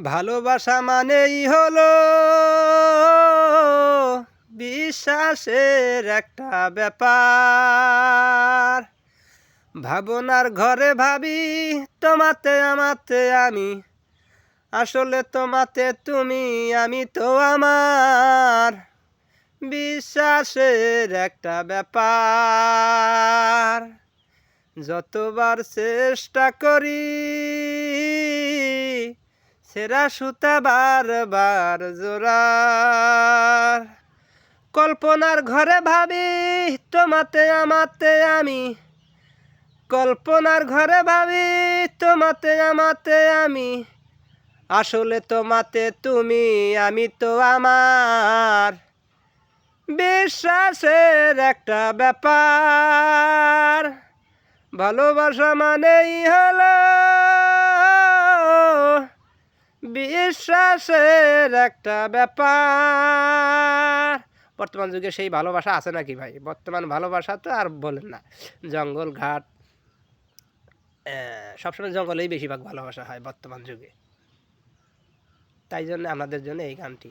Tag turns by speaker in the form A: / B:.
A: ভালোবাসা মানেই হলো বিশ্বাসের একটা ব্যাপার। ভাবনার ঘরে ভাবি তোমাতে আমাতে আমি, আসলে তোমাতে তুমি, আমি তো আমার। বিশ্বাসের একটা ব্যাপার। যতবার চেষ্টা করি সেরা সুতা বারবার জোড়ার। কল্পনার ঘরে ভাবি তোমাতে আমাতে আমি, কল্পনার ঘরে ভাবি তোমাতে আমাতে আমি, আসলে তোমাতে তুমি, আমি তো আমার। বিশ্বাসের একটা ব্যাপার। ভালোবাসা মানেই হলো বিশ্বাসের একটা ব্যাপার। বর্তমান যুগে সেই ভালোবাসা আছে নাকি ভাই? বর্তমান ভালোবাসা তো আর বলেন না, জঙ্গল ঘাট, সবসময় জঙ্গলেই বেশিরভাগ ভালোবাসা হয় বর্তমান যুগে। তাই জন্য আমাদের জন্য এই গানটি।